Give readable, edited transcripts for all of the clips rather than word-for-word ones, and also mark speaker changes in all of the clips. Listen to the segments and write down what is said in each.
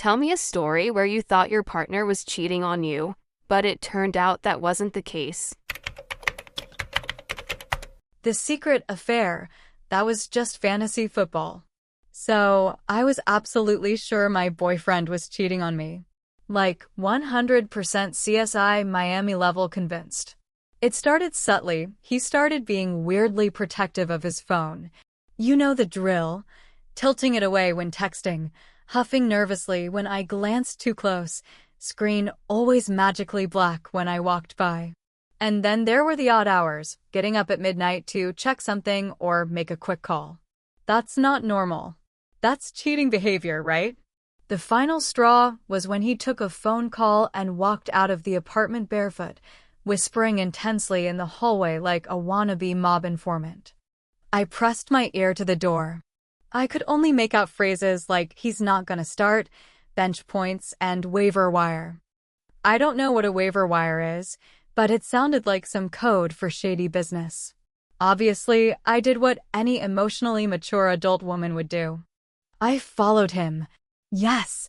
Speaker 1: Tell me a story where you thought your partner was cheating on you, but it turned out that wasn't the case.
Speaker 2: The secret affair, that was just fantasy football. So, I was absolutely sure my boyfriend was cheating on me. Like 100% CSI Miami level convinced. It started subtly. He started being weirdly protective of his phone. You know the drill. Tilting it away when texting, huffing nervously when I glanced too close, screen always magically black when I walked by. And then there were the odd hours, getting up at midnight to check something or make a quick call. That's not normal. That's cheating behavior, right? The final straw was when he took a phone call and walked out of the apartment barefoot, whispering intensely in the hallway like a wannabe mob informant. I pressed my ear to the door. I could only make out phrases like "he's not gonna start," "bench points," and "waiver wire." I don't know what a waiver wire is, but it sounded like some code for shady business. Obviously, I did what any emotionally mature adult woman would do. I followed him. Yes,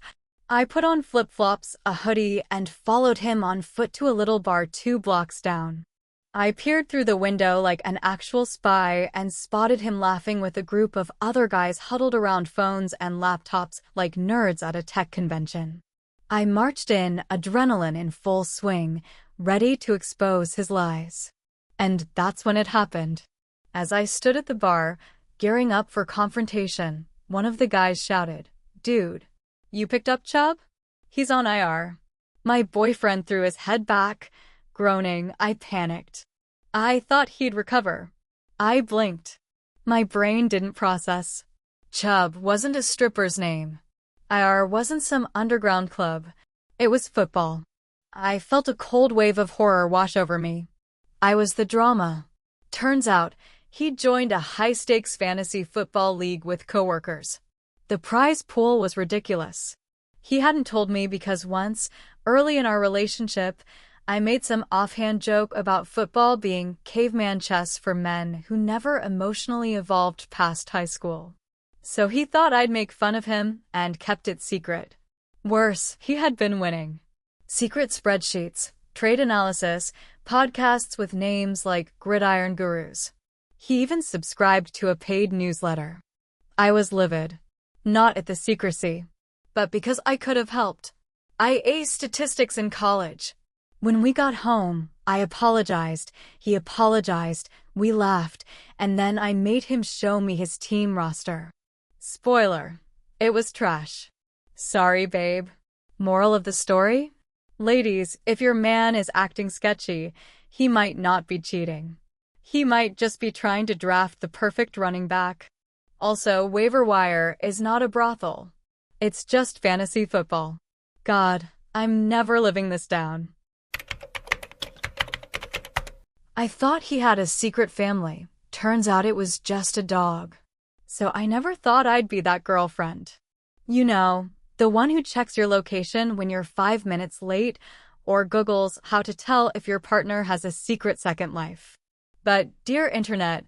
Speaker 2: I put on flip-flops, a hoodie, and followed him on foot to a little bar 2 blocks down. I peered through the window like an actual spy and spotted him laughing with a group of other guys huddled around phones and laptops like nerds at a tech convention. I marched in, adrenaline in full swing, ready to expose his lies. And that's when it happened. As I stood at the bar, gearing up for confrontation, one of the guys shouted, "Dude, you picked up Chubb? He's on IR." My boyfriend threw his head back. Groaning, I panicked. I thought he'd recover. I blinked. My brain didn't process. Chubb wasn't a stripper's name. IR wasn't some underground club. It was football. I felt a cold wave of horror wash over me. I was the drama. Turns out, he'd joined a high-stakes fantasy football league with coworkers. The prize pool was ridiculous. He hadn't told me because once, early in our relationship, I made some offhand joke about football being caveman chess for men who never emotionally evolved past high school. So he thought I'd make fun of him and kept it secret. Worse, he had been winning. Secret spreadsheets, trade analysis, podcasts with names like Gridiron Gurus. He even subscribed to a paid newsletter. I was livid. Not at the secrecy, but because I could have helped. I aced statistics in college. When we got home, I apologized, he apologized, we laughed, and then I made him show me his team roster. Spoiler, it was trash. Sorry, babe. Moral of the story? Ladies, if your man is acting sketchy, he might not be cheating. He might just be trying to draft the perfect running back. Also, waiver wire is not a brothel. It's just fantasy football. God, I'm never living this down. I thought he had a secret family. Turns out it was just a dog. So I never thought I'd be that girlfriend. You know, the one who checks your location when you're 5 minutes late or Googles how to tell if your partner has a secret second life. But, dear internet,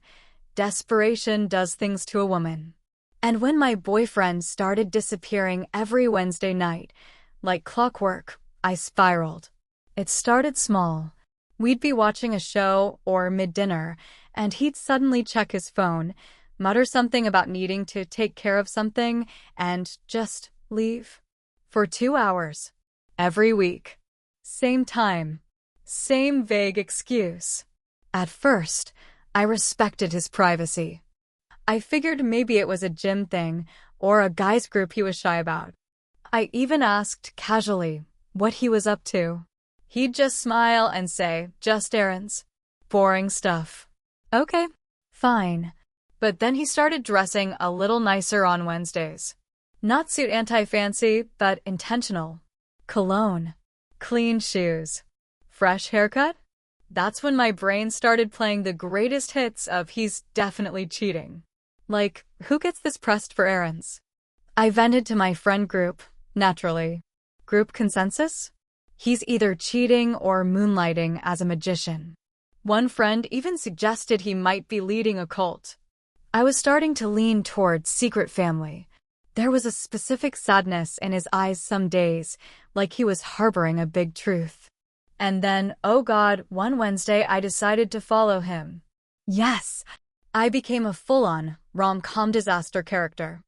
Speaker 2: desperation does things to a woman. And when my boyfriend started disappearing every Wednesday night, like clockwork, I spiraled. It started small. We'd be watching a show or mid-dinner, and he'd suddenly check his phone, mutter something about needing to take care of something, and just leave. For 2 hours. Every week. Same time. Same vague excuse. At first, I respected his privacy. I figured maybe it was a gym thing or a guys group he was shy about. I even asked casually what he was up to. He'd just smile and say, "Just errands." Boring stuff. Okay, fine. But then he started dressing a little nicer on Wednesdays. Not suit anti-fancy, but intentional. Cologne. Clean shoes. Fresh haircut? That's when my brain started playing the greatest hits of "he's definitely cheating." Like, who gets this pressed for errands? I vented to my friend group, naturally. Group consensus? He's either cheating or moonlighting as a magician. One friend even suggested he might be leading a cult. I was starting to lean towards secret family. There was a specific sadness in his eyes some days, like he was harboring a big truth. And then, oh God, one Wednesday I decided to follow him. Yes, I became a full-on rom-com disaster character.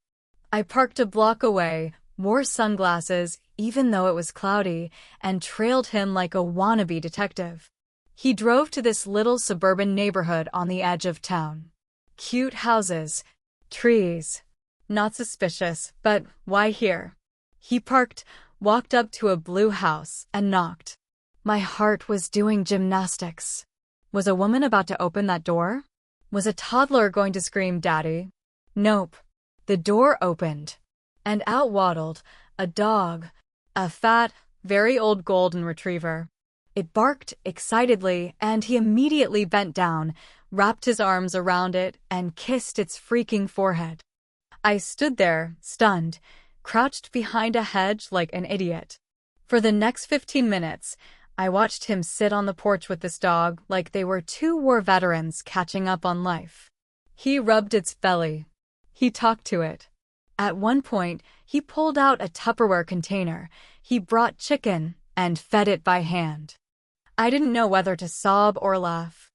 Speaker 2: I parked a block away, wore sunglasses even though it was cloudy, and trailed him like a wannabe detective. He drove to this little suburban neighborhood on the edge of town. Cute houses, trees. Not suspicious, but why here? He parked, walked up to a blue house, and knocked. My heart was doing gymnastics. Was a woman about to open that door? Was a toddler going to scream, "Daddy"? Nope. The door opened, and out waddled a dog, a fat, very old golden retriever. It barked excitedly, and he immediately bent down, wrapped his arms around it, and kissed its freaking forehead. I stood there, stunned, crouched behind a hedge like an idiot. For the next 15 minutes, I watched him sit on the porch with this dog like they were two war veterans catching up on life. He rubbed its belly. He talked to it. At one point, he pulled out a Tupperware container. He brought chicken and fed it by hand. I didn't know whether to sob or laugh.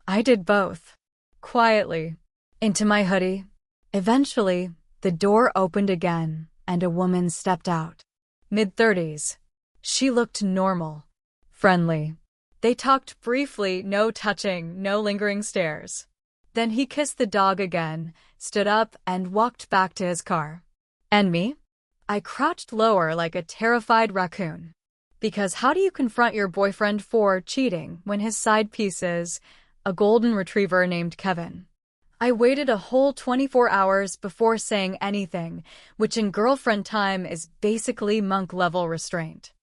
Speaker 2: I did both. Quietly. Into my hoodie. Eventually, the door opened again, and a woman stepped out. Mid-30s. She looked normal. Friendly. They talked briefly, no touching, no lingering stares. Then he kissed the dog again, stood up, and walked back to his car. And me? I crouched lower like a terrified raccoon. Because how do you confront your boyfriend for cheating when his side piece is a golden retriever named Kevin? I waited a whole 24 hours before saying anything, which in girlfriend time is basically monk-level restraint.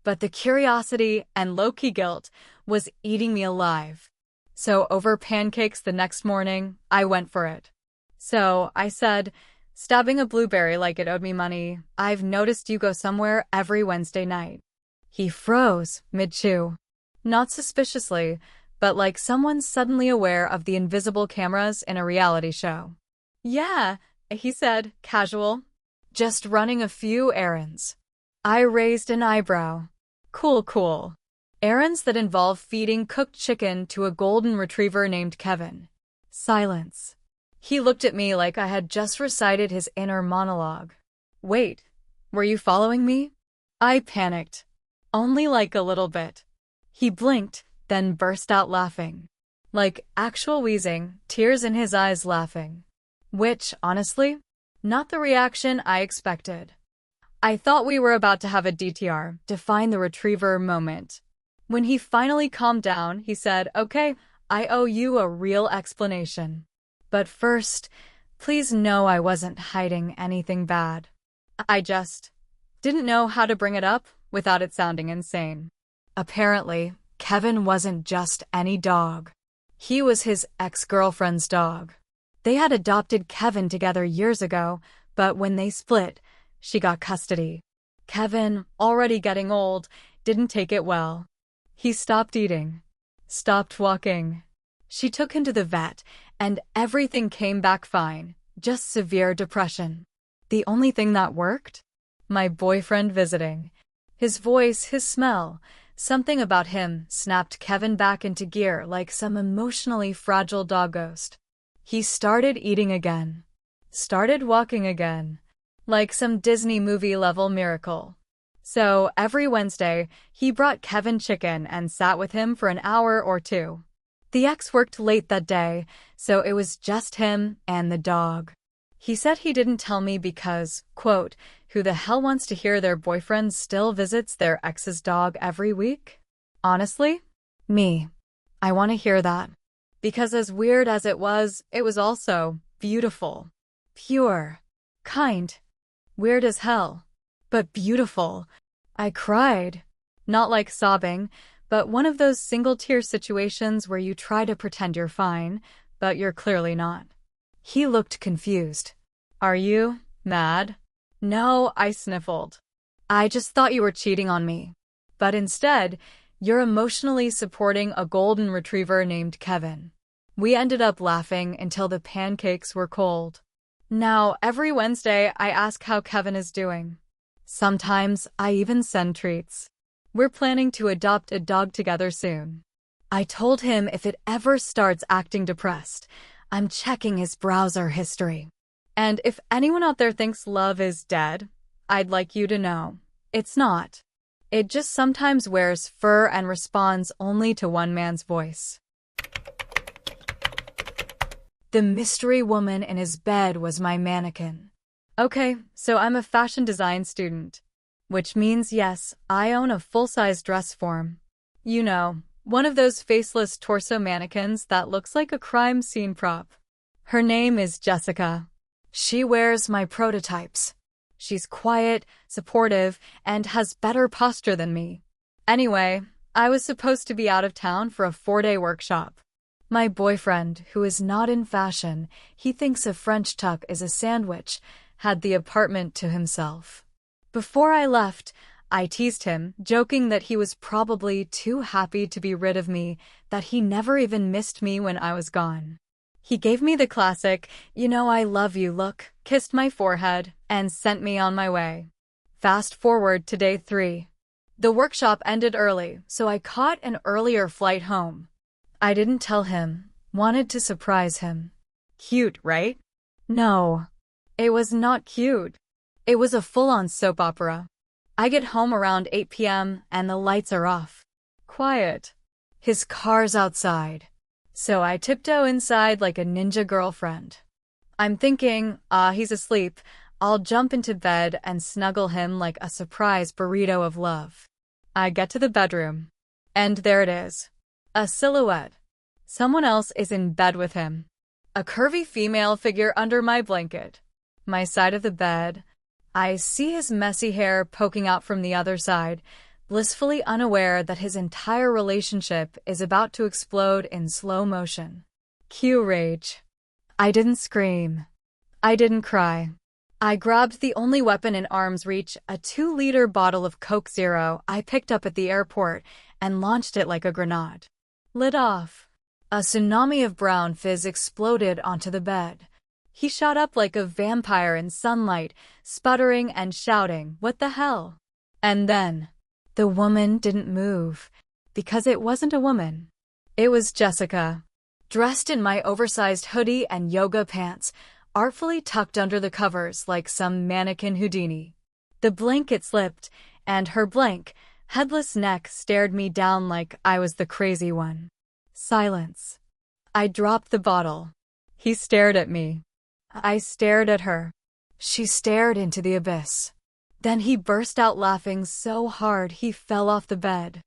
Speaker 2: But the curiosity and low-key guilt was eating me alive. So over pancakes the next morning, I went for it. So I said, stabbing a blueberry like it owed me money, "I've noticed you go somewhere every Wednesday night." He froze mid-chew. Not suspiciously, but like someone suddenly aware of the invisible cameras in a reality show. "Yeah," he said, casual. "Just running a few errands." I raised an eyebrow. Cool. Errands that involve feeding cooked chicken to a golden retriever named Kevin. Silence. He looked at me like I had just recited his inner monologue. "Wait, were you following me?" I panicked. "Only like a little bit." He blinked, then burst out laughing. Like actual wheezing, tears in his eyes laughing. Which, honestly, not the reaction I expected. I thought we were about to have a DTR, define the retriever moment. When he finally calmed down, he said, "Okay, I owe you a real explanation. But first, please know I wasn't hiding anything bad. I just didn't know how to bring it up without it sounding insane." Apparently, Kevin wasn't just any dog. He was his ex-girlfriend's dog. They had adopted Kevin together years ago, but when they split, she got custody. Kevin, already getting old, didn't take it well. He stopped eating, stopped walking. She took him to the vet, and everything came back fine, just severe depression. The only thing that worked? My boyfriend visiting. His voice, his smell, something about him snapped Kevin back into gear like some emotionally fragile dog ghost. He started eating again. Started walking again. Like some Disney movie-level miracle. So, every Wednesday, he brought Kevin chicken and sat with him for an hour or two. The ex worked late that day, so it was just him and the dog. He said he didn't tell me because, quote, "Who the hell wants to hear their boyfriend still visits their ex's dog every week?" Honestly? Me. I want to hear that. Because as weird as it was also beautiful. Pure. Kind. Weird as hell. But beautiful. I cried. Not like sobbing, but one of those single-tear situations where you try to pretend you're fine, but you're clearly not. He looked confused. "Are you mad?" "No," I sniffled. "I just thought you were cheating on me. But instead, you're emotionally supporting a golden retriever named Kevin." We ended up laughing until the pancakes were cold. Now, every Wednesday, I ask how Kevin is doing. Sometimes I even send treats. We're planning to adopt a dog together soon. I told him if it ever starts acting depressed, I'm checking his browser history. And if anyone out there thinks love is dead, I'd like you to know, it's not. It just sometimes wears fur and responds only to one man's voice. The mystery woman in his bed was my mannequin. Okay, so I'm a fashion design student. Which means, yes, I own a full-size dress form. You know, one of those faceless torso mannequins that looks like a crime scene prop. Her name is Jessica. She wears my prototypes. She's quiet, supportive, and has better posture than me. Anyway, I was supposed to be out of town for a 4-day workshop. My boyfriend, who is not in fashion, he thinks a French tuck is a sandwich, had the apartment to himself. Before I left, I teased him, joking that he was probably too happy to be rid of me, that he never even missed me when I was gone. He gave me the classic, "You know I love you" look, kissed my forehead, and sent me on my way. Fast forward to day 3. The workshop ended early, so I caught an earlier flight home. I didn't tell him, wanted to surprise him. Cute, right? No, it was not cute. It was a full-on soap opera. I get home around 8 p.m. and the lights are off. Quiet. His car's outside. So I tiptoe inside like a ninja girlfriend. I'm thinking, he's asleep. I'll jump into bed and snuggle him like a surprise burrito of love. I get to the bedroom. And there it is. A silhouette. Someone else is in bed with him. A curvy female figure under my blanket. My side of the bed. I see his messy hair poking out from the other side, blissfully unaware that his entire relationship is about to explode in slow motion. Cue rage. I didn't scream. I didn't cry. I grabbed the only weapon in arm's reach, a 2-liter bottle of Coke Zero I picked up at the airport, and launched it like a grenade. Lit off. A tsunami of brown fizz exploded onto the bed. He shot up like a vampire in sunlight, sputtering and shouting, "What the hell?" And then, the woman didn't move, because it wasn't a woman. It was Jessica, dressed in my oversized hoodie and yoga pants, artfully tucked under the covers like some mannequin Houdini. The blanket slipped, and her blank, headless neck stared me down like I was the crazy one. Silence. I dropped the bottle. He stared at me. I stared at her. She stared into the abyss. Then he burst out laughing so hard he fell off the bed.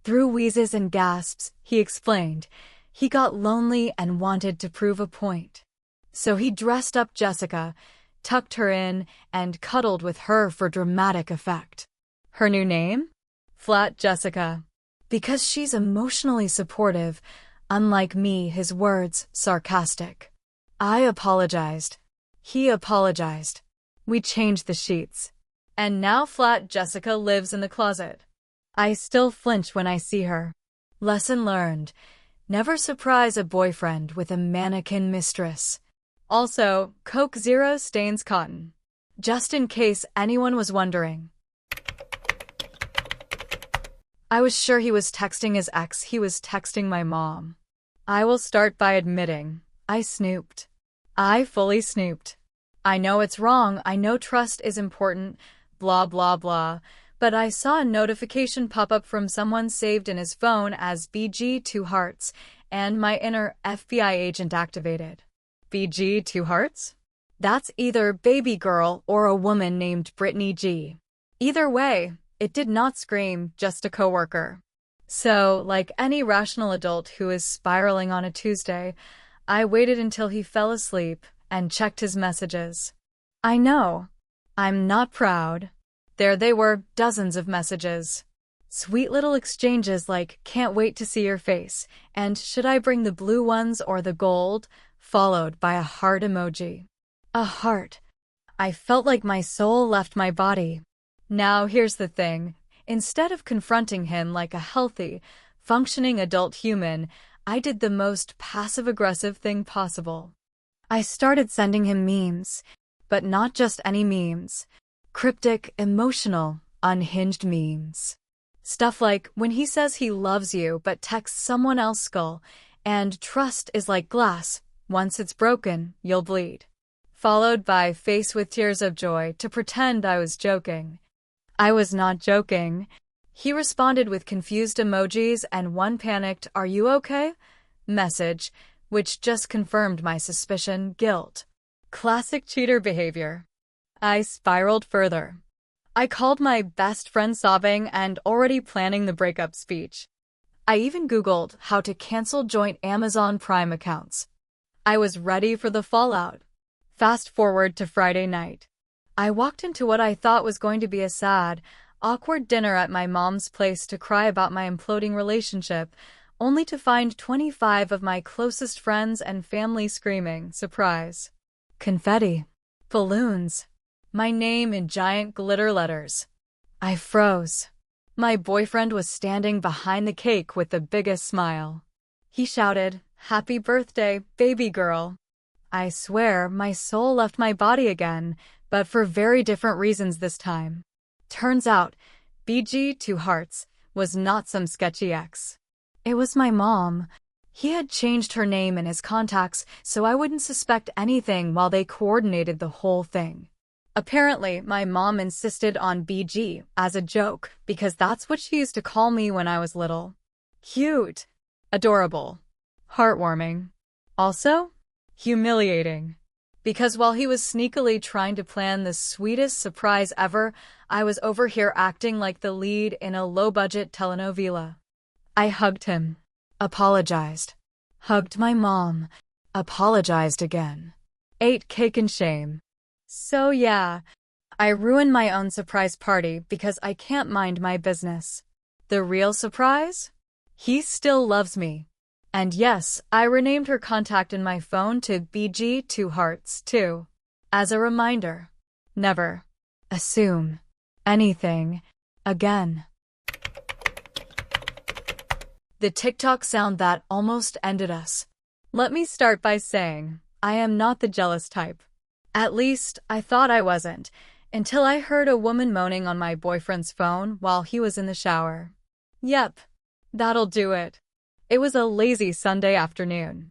Speaker 2: Through wheezes and gasps, he explained, he got lonely and wanted to prove a point. So he dressed up Jessica, tucked her in, and cuddled with her for dramatic effect. Her new name? Flat Jessica. Because she's emotionally supportive, unlike me, his words sarcastic. I apologized. He apologized. We changed the sheets. And now Flat Jessica lives in the closet. I still flinch when I see her. Lesson learned. Never surprise a boyfriend with a mannequin mistress. Also, Coke Zero stains cotton. Just in case anyone was wondering. I was sure he was texting his ex. He was texting my mom. I will start by admitting, I snooped. I fully snooped. I know it's wrong. I know trust is important. Blah, blah, blah. But I saw a notification pop up from someone saved in his phone as BG 2 hearts, and my inner FBI agent activated. BG 2 hearts? That's either baby girl or a woman named Brittany G. Either way, it did not scream, just a coworker. So, like any rational adult who is spiraling on a Tuesday, I waited until he fell asleep and checked his messages. I know. I'm not proud. There they were, dozens of messages. Sweet little exchanges like, "Can't wait to see your face," and "Should I bring the blue ones or the gold?" followed by a heart emoji. A heart. I felt like my soul left my body. Now here's the thing. Instead of confronting him like a healthy, functioning adult human, I did the most passive-aggressive thing possible. I started sending him memes, but not just any memes. Cryptic, emotional, unhinged memes. Stuff like when he says he loves you but texts someone else skull, and trust is like glass, once it's broken, you'll bleed. Followed by face with tears of joy to pretend I was joking. I was not joking. He responded with confused emojis and one panicked, "Are you okay?" message, which just confirmed my suspicion, guilt. Classic cheater behavior. I spiraled further. I called my best friend sobbing and already planning the breakup speech. I even Googled how to cancel joint Amazon Prime accounts. I was ready for the fallout. Fast forward to Friday night. I walked into what I thought was going to be a sad, awkward dinner at my mom's place to cry about my imploding relationship, only to find 25 of my closest friends and family screaming, surprise. Confetti. Balloons. My name in giant glitter letters. I froze. My boyfriend was standing behind the cake with the biggest smile. He shouted, "Happy birthday, baby girl." I swear my soul left my body again, but for very different reasons this time. Turns out, BG Two Hearts was not some sketchy ex. It was my mom. He had changed her name in his contacts so I wouldn't suspect anything while they coordinated the whole thing. Apparently, my mom insisted on BG as a joke because that's what she used to call me when I was little. Cute. Adorable. Heartwarming. Also, humiliating. Because while he was sneakily trying to plan the sweetest surprise ever, I was over here acting like the lead in a low-budget telenovela. I hugged him. Apologized. Hugged my mom. Apologized again. Ate cake in shame. So yeah, I ruined my own surprise party because I can't mind my business. The real surprise? He still loves me. And yes, I renamed her contact in my phone to BG Two Hearts, too. As a reminder. Never assume anything again. The TikTok sound that almost ended us. Let me start by saying, I am not the jealous type. At least, I thought I wasn't, until I heard a woman moaning on my boyfriend's phone while he was in the shower. Yep, that'll do it. It was a lazy Sunday afternoon.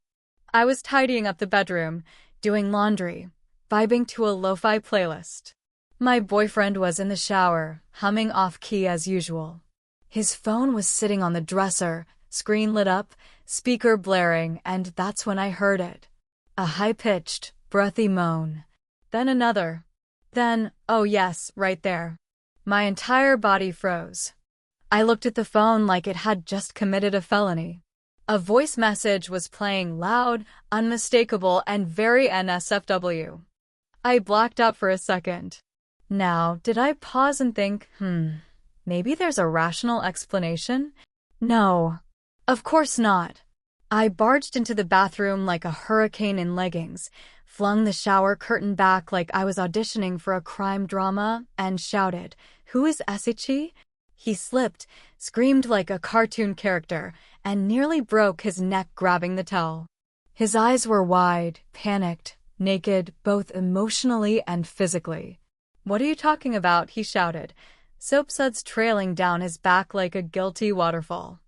Speaker 2: I was tidying up the bedroom, doing laundry, vibing to a lo-fi playlist. My boyfriend was in the shower, humming off-key as usual. His phone was sitting on the dresser, screen lit up, speaker blaring, and that's when I heard it. A high-pitched, breathy moan. Then another. Then, oh yes, right there. My entire body froze. I looked at the phone like it had just committed a felony. A voice message was playing loud, unmistakable, and very NSFW. I blacked out for a second. Now, did I pause and think, maybe there's a rational explanation? No. Of course not. I barged into the bathroom like a hurricane in leggings, flung the shower curtain back like I was auditioning for a crime drama, and shouted, "Who is Esichi?" He slipped, screamed like a cartoon character, and nearly broke his neck grabbing the towel. His eyes were wide, panicked, naked, both emotionally and physically. "What are you talking about?" he shouted, soapsuds trailing down his back like a guilty waterfall.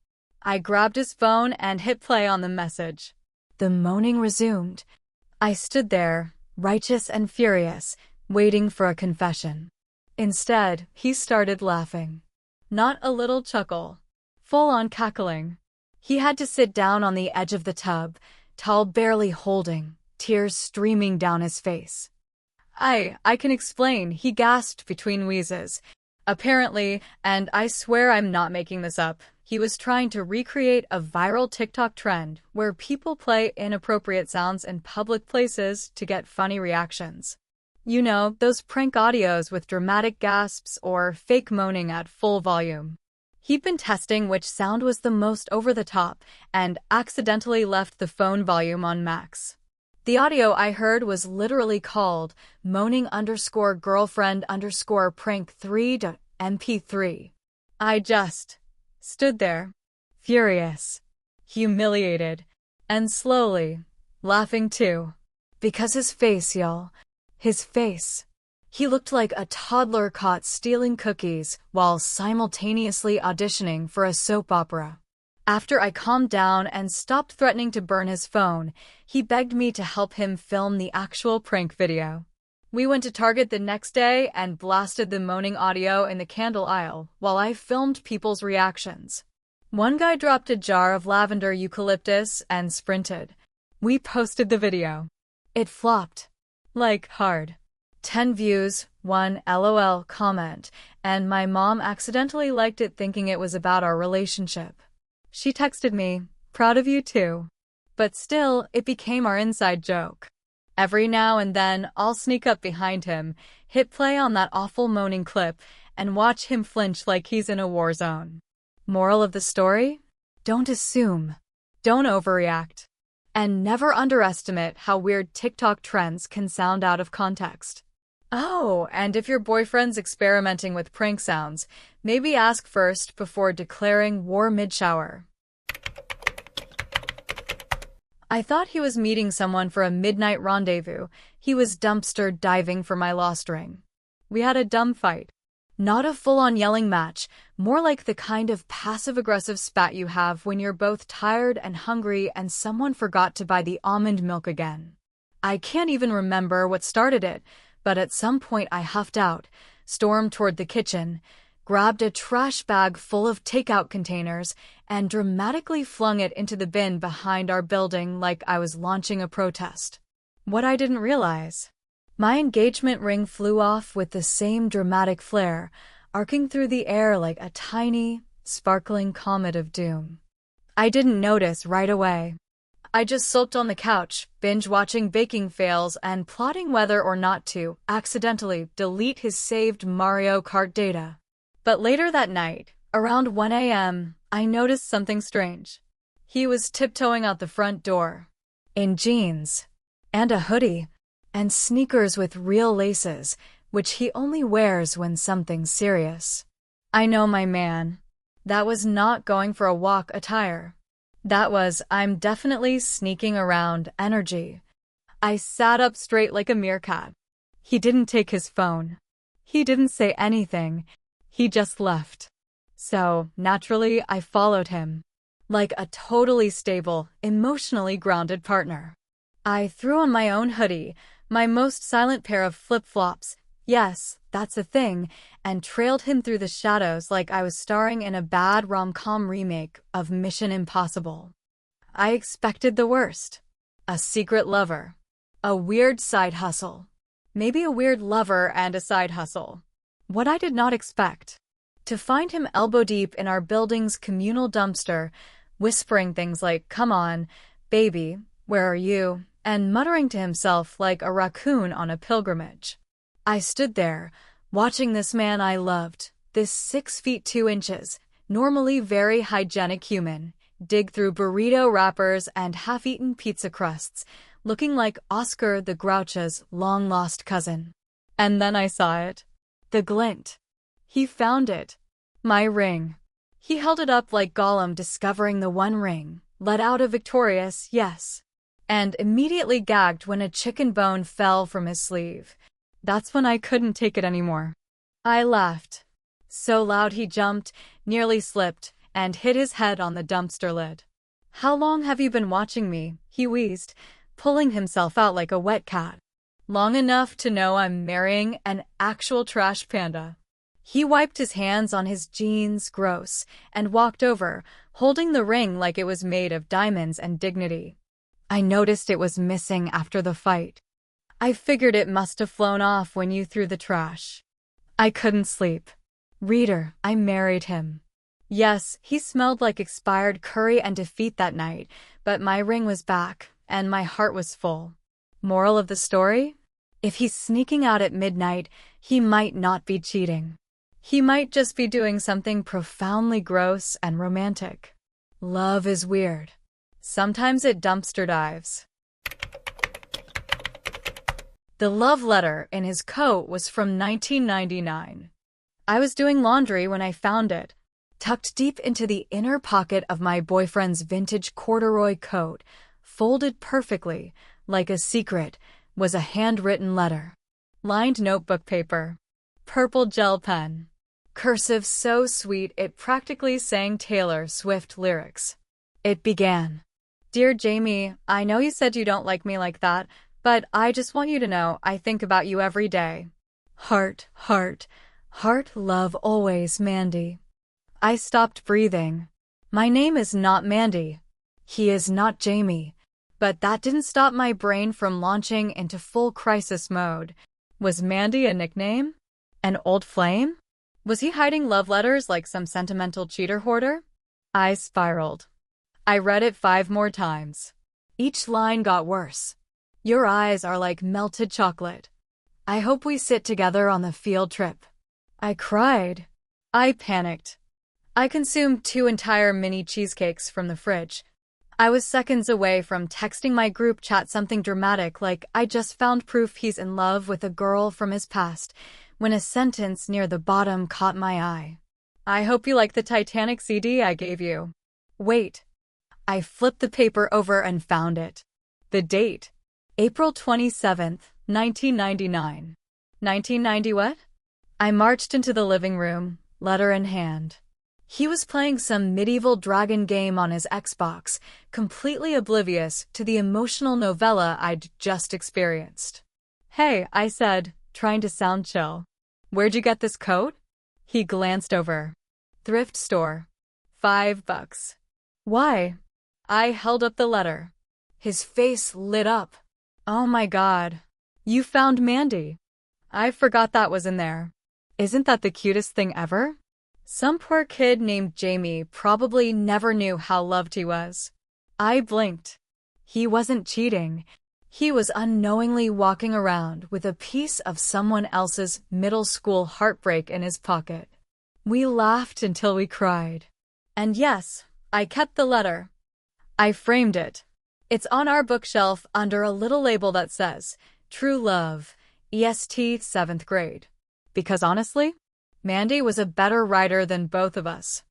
Speaker 2: I grabbed his phone and hit play on the message. The moaning resumed. I stood there, righteous and furious, waiting for a confession. Instead, he started laughing. Not a little chuckle. Full-on cackling. He had to sit down on the edge of the tub, towel barely holding, tears streaming down his face. I can explain, he gasped between wheezes. Apparently, and I swear I'm not making this up, he was trying to recreate a viral TikTok trend where people play inappropriate sounds in public places to get funny reactions. You know, those prank audios with dramatic gasps or fake moaning at full volume. He'd been testing which sound was the most over the top and accidentally left the phone volume on max. The audio I heard was literally called moaning_girlfriend_prank3.mp3. I just stood there, furious, humiliated, and slowly laughing too. Because his face, y'all. His face. He looked like a toddler caught stealing cookies while simultaneously auditioning for a soap opera. After I calmed down and stopped threatening to burn his phone, he begged me to help him film the actual prank video. We went to Target the next day and blasted the moaning audio in the candle aisle while I filmed people's reactions. One guy dropped a jar of lavender eucalyptus and sprinted. We posted the video. It flopped. Like, hard. 10 views, 1 LOL comment, and my mom accidentally liked it thinking it was about our relationship. She texted me, "Proud of you too." But still, it became our inside joke. Every now and then, I'll sneak up behind him, hit play on that awful moaning clip, and watch him flinch like he's in a war zone. Moral of the story? Don't assume. Don't overreact. And never underestimate how weird TikTok trends can sound out of context. Oh, and if your boyfriend's experimenting with prank sounds, maybe ask first before declaring war mid-shower. I thought he was meeting someone for a midnight rendezvous. He was dumpster diving for my lost ring. We had a dumb fight. Not a full-on yelling match, more like the kind of passive-aggressive spat you have when you're both tired and hungry and someone forgot to buy the almond milk again. I can't even remember what started it, but at some point I huffed out, stormed toward the kitchen, grabbed a trash bag full of takeout containers, and dramatically flung it into the bin behind our building like I was launching a protest. What I didn't realize: my engagement ring flew off with the same dramatic flare, arcing through the air like a tiny, sparkling comet of doom. I didn't notice right away. I just sulked on the couch, binge-watching baking fails and plotting whether or not to accidentally delete his saved Mario Kart data. But later that night, around 1 a.m., I noticed something strange. He was tiptoeing out the front door, in jeans, and a hoodie, and sneakers with real laces, which he only wears when something's serious. I know my man. That was not going for a walk attire. That was, I'm definitely sneaking around energy. I sat up straight like a meerkat. He didn't take his phone. He didn't say anything. He just left. So, naturally, I followed him. Like a totally stable, emotionally grounded partner. I threw on my own hoodie, my most silent pair of flip-flops, yes, that's a thing, and trailed him through the shadows like I was starring in a bad rom-com remake of Mission Impossible. I expected the worst. A secret lover. A weird side hustle. Maybe a weird lover and a side hustle. What I did not expect: to find him elbow-deep in our building's communal dumpster, whispering things like, "Come on, baby, where are you?" and muttering to himself like a raccoon on a pilgrimage. I stood there, watching this man I loved, this 6 feet 2 inches, normally very hygienic human, dig through burrito wrappers and half-eaten pizza crusts, looking like Oscar the Groucho's long-lost cousin. And then I saw it. The glint. He found it. My ring. He held it up like Gollum discovering the One Ring, let out a victorious yes, and immediately gagged when a chicken bone fell from his sleeve. That's when I couldn't take it anymore. I laughed. So loud he jumped, nearly slipped, and hit his head on the dumpster lid. "How long have you been watching me?" he wheezed, pulling himself out like a wet cat. "Long enough to know I'm marrying an actual trash panda." He wiped his hands on his jeans, gross, and walked over, holding the ring like it was made of diamonds and dignity. I noticed it was missing after the fight. I figured it must have flown off when you threw the trash. I couldn't sleep. Reader, I married him. Yes, he smelled like expired curry and defeat that night, but my ring was back, and my heart was full. Moral of the story? If he's sneaking out at midnight, he might not be cheating. He might just be doing something profoundly gross and romantic. Love is weird. Sometimes it dumpster dives. The love letter in his coat was from 1999. I was doing laundry when I found it, tucked deep into the inner pocket of my boyfriend's vintage corduroy coat, folded perfectly, like a secret, was a handwritten letter. Lined notebook paper. Purple gel pen. Cursive so sweet it practically sang Taylor Swift lyrics. It began. Dear Jamie, I know you said you don't like me like that, but I just want you to know I think about you every day. Heart, heart, heart, love always, Mandy. I stopped breathing. My name is not Mandy. He is not Jamie. But that didn't stop my brain from launching into full crisis mode. Was Mandy a nickname? An old flame? Was he hiding love letters like some sentimental cheater hoarder? I spiraled. I read it 5 more times. Each line got worse. Your eyes are like melted chocolate. I hope we sit together on the field trip. I cried. I panicked. I consumed 2 entire mini cheesecakes from the fridge. I was seconds away from texting my group chat something dramatic like I just found proof he's in love with a girl from his past, when a sentence near the bottom caught my eye. I hope you like the Titanic CD I gave you. Wait. I flipped the paper over and found it. The date. April 27th, 1999. 1990 what? I marched into the living room, letter in hand. He was playing some medieval dragon game on his Xbox, completely oblivious to the emotional novella I'd just experienced. Hey, I said, trying to sound chill. Where'd you get this coat? He glanced over. Thrift store. $5. Why? I held up the letter. His face lit up. Oh my God. You found Mandy. I forgot that was in there. Isn't that the cutest thing ever? Some poor kid named Jamie probably never knew how loved he was. I blinked. He wasn't cheating. He was unknowingly walking around with a piece of someone else's middle school heartbreak in his pocket. We laughed until we cried. And yes, I kept the letter. I framed it. It's on our bookshelf under a little label that says, True Love, EST 7th grade. Because honestly, Mandy was a better writer than both of us.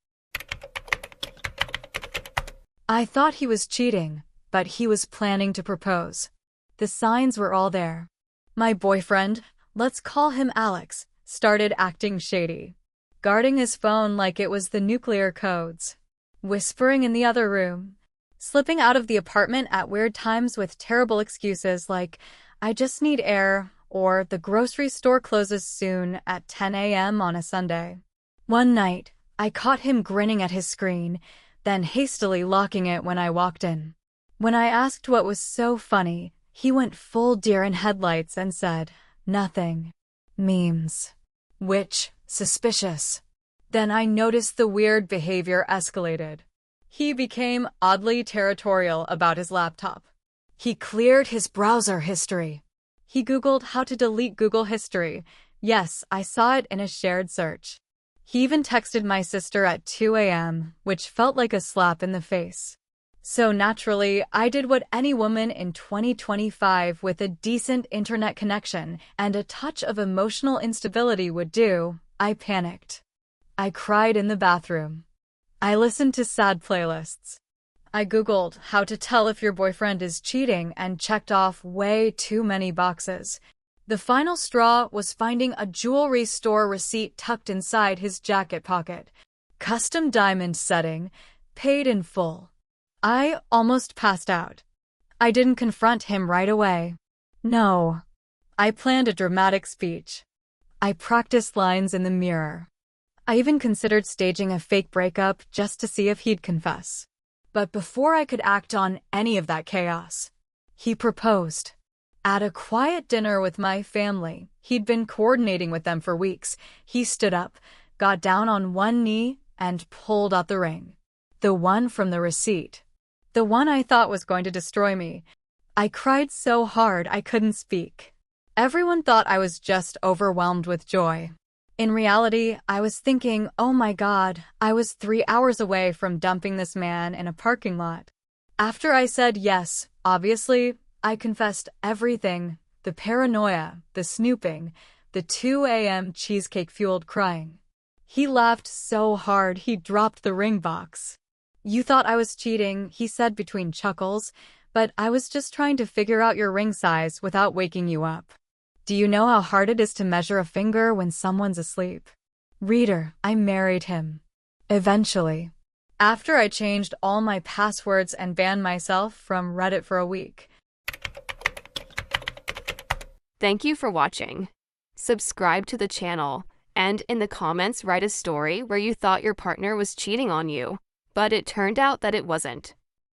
Speaker 2: I thought he was cheating, but he was planning to propose. The signs were all there. My boyfriend, let's call him Alex, started acting shady, guarding his phone like it was the nuclear codes, whispering in the other room, slipping out of the apartment at weird times with terrible excuses like, I just need air, or the grocery store closes soon at 10 a.m. on a Sunday. One night, I caught him grinning at his screen, then hastily locking it when I walked in. When I asked what was so funny, he went full deer in headlights and said, Nothing. Memes. Which, suspicious. Then I noticed the weird behavior escalated. He became oddly territorial about his laptop. He cleared his browser history. He Googled how to delete Google history. Yes, I saw it in a shared search. He even texted my sister at 2 a.m., which felt like a slap in the face. So naturally, I did what any woman in 2025 with a decent internet connection and a touch of emotional instability would do. I panicked. I cried in the bathroom. I listened to sad playlists. I Googled how to tell if your boyfriend is cheating and checked off way too many boxes. The final straw was finding a jewelry store receipt tucked inside his jacket pocket. Custom diamond setting, paid in full. I almost passed out. I didn't confront him right away. No. I planned a dramatic speech. I practiced lines in the mirror. I even considered staging a fake breakup just to see if he'd confess. But before I could act on any of that chaos, he proposed. At a quiet dinner with my family, he'd been coordinating with them for weeks. He stood up, got down on one knee, and pulled out the ring. The one from the receipt. The one I thought was going to destroy me. I cried so hard I couldn't speak. Everyone thought I was just overwhelmed with joy. In reality, I was thinking, oh my God, I was 3 hours away from dumping this man in a parking lot. After I said yes, obviously, I confessed everything, the paranoia, the snooping, the 2 a.m. cheesecake-fueled crying. He laughed so hard he dropped the ring box. You thought I was cheating, he said between chuckles, but I was just trying to figure out your ring size without waking you up. Do you know how hard it is to measure a finger when someone's asleep? Reader, I married him. Eventually. After I changed all my passwords and banned myself from Reddit for a week.
Speaker 1: Thank you for watching. Subscribe to the channel, and in the comments write a story where you thought your partner was cheating on you, but it turned out that it wasn't.